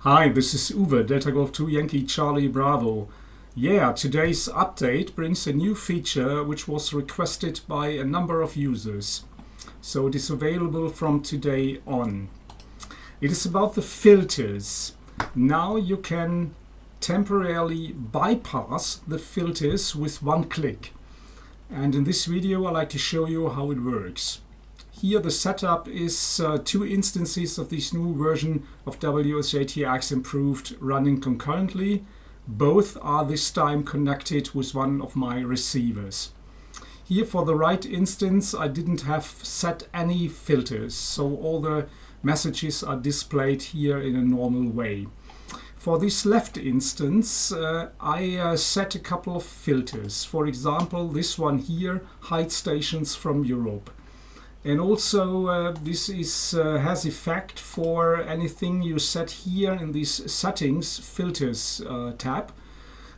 Hi, this is Uwe, Delta Golf 2 Yankee Charlie Bravo. Yeah, today's update brings a new feature which was requested by a number of users. So it is available from today on. It is about the filters. Now you can temporarily bypass the filters with one click. And in this video I'd like to show you how it works. Here the setup is two instances of this new version of WSJTX Improved running concurrently. Both are this time connected with one of my receivers. Here for the right instance I didn't have set any filters, so all the messages are displayed here in a normal way. For this left instance I set a couple of filters. For example, this one here, hide stations from Europe. And also this has effect for anything you set here in this settings filters tab.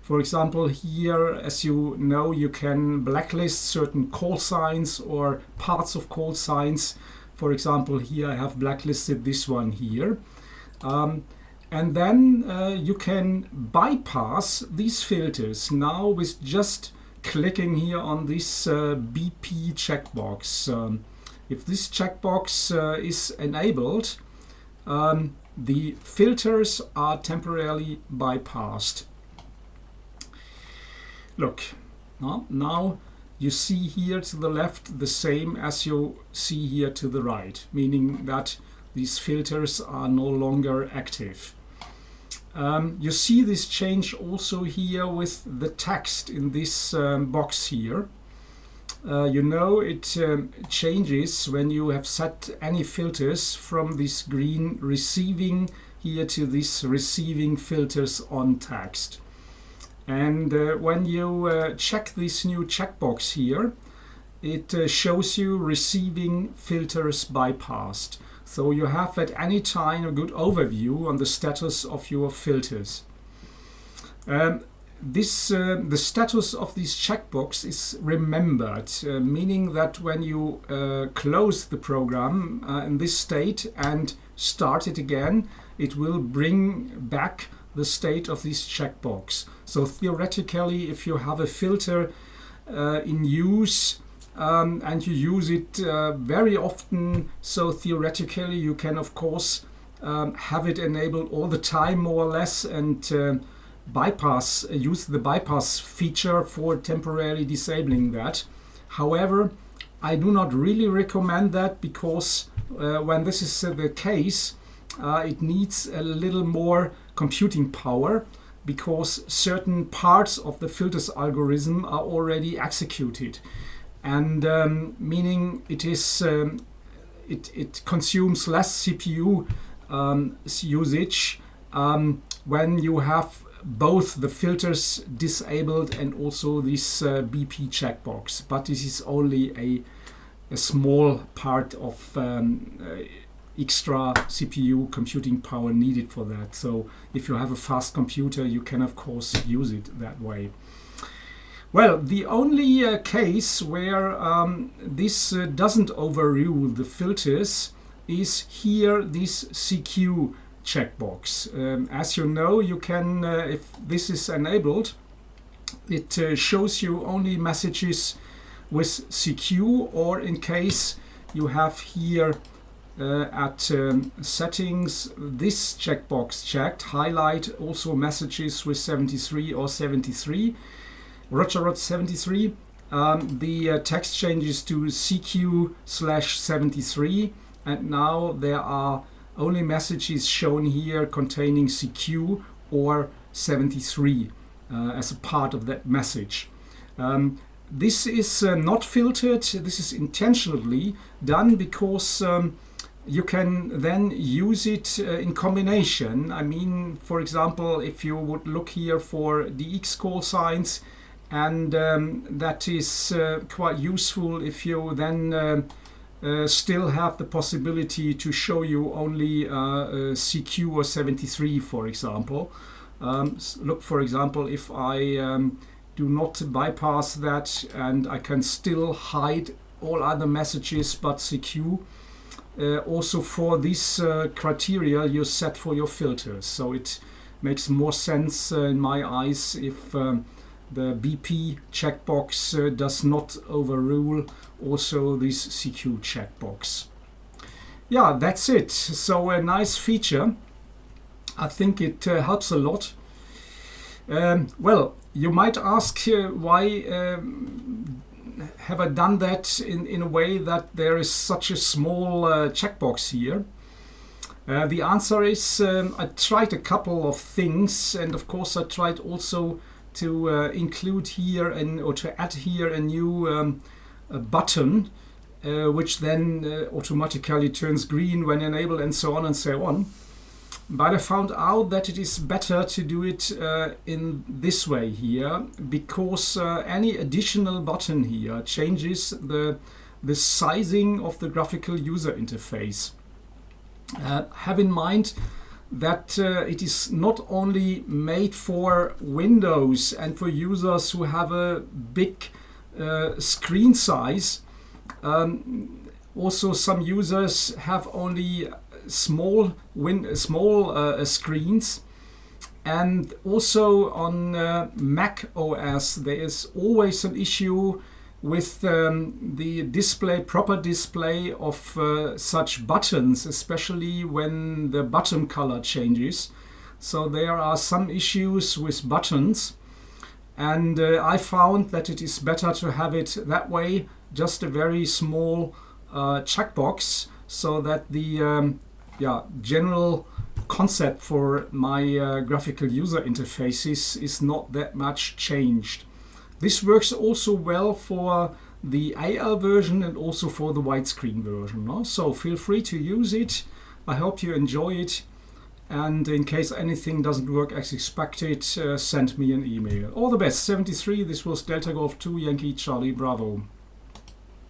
For example, here, as you know, you can blacklist certain call signs or parts of call signs. For example, here I have blacklisted this one here. And then you can bypass these filters now with just clicking here on this BP checkbox. If this checkbox is enabled, the filters are temporarily bypassed. Look, now you see here to the left the same as you see here to the right, meaning that these filters are no longer active. You see this change also here with the text in this box here. You know it changes when you have set any filters from this green receiving here to this receiving filters on text. And when you check this new checkbox here, it shows you receiving filters bypassed. So you have at any time a good overview on the status of your filters. The status of this checkbox is remembered, meaning that when you close the program in this state and start it again, it will bring back the state of this checkbox. So theoretically, if you have a filter in use and you use it very often, so theoretically you can of course have it enabled all the time more or less and use the bypass feature for temporarily disabling that. However, I do not really recommend that because when this is the case, it needs a little more computing power because certain parts of the filters algorithm are already executed, and meaning it consumes less CPU usage when you have both the filters disabled and also this BP checkbox. But this is only a small part of extra CPU computing power needed for that. So if you have a fast computer, you can of course use it that way. Well, the only case where this doesn't overrule the filters is here, this CQ checkbox. As you know, you can, if this is enabled, it shows you only messages with CQ, or in case you have here at settings this checkbox checked, highlight also messages with 73 or 73. Roger 73. The text changes to CQ/73, and now there are only messages shown here containing CQ or 73 as a part of that message. This is not filtered. This is intentionally done because you can then use it in combination. I mean, for example, if you would look here for DX call signs, and that is quite useful if you then still have the possibility to show you only CQ or 73, for example. Look, for example, if I do not bypass that and I can still hide all other messages but CQ, also for these criteria you set for your filters. So it makes more sense in my eyes if the BP checkbox does not overrule also this CQ checkbox. Yeah, that's it. So a nice feature. I think it helps a lot. Well, you might ask why have I done that in a way that there is such a small checkbox here? The answer is I tried a couple of things, and of course I tried also to include here or to add here a new button which then automatically turns green when enabled and so on and so on. But I found out that it is better to do it in this way here, because any additional button here changes the sizing of the graphical user interface. Have in mind that it is not only made for Windows and for users who have a big screen size. Also, some users have only small screens, and also on Mac OS there is always an issue with the proper display of such buttons, especially when the button color changes. So there are some issues with buttons, and I found that it is better to have it that way, just a very small checkbox, so that the general concept for my graphical user interfaces is not that much changed. This works also well for the AL version and also for the widescreen version. No? So feel free to use it. I hope you enjoy it. And in case anything doesn't work as expected, send me an email. All the best. 73. This was Delta Golf 2 Yankee Charlie Bravo.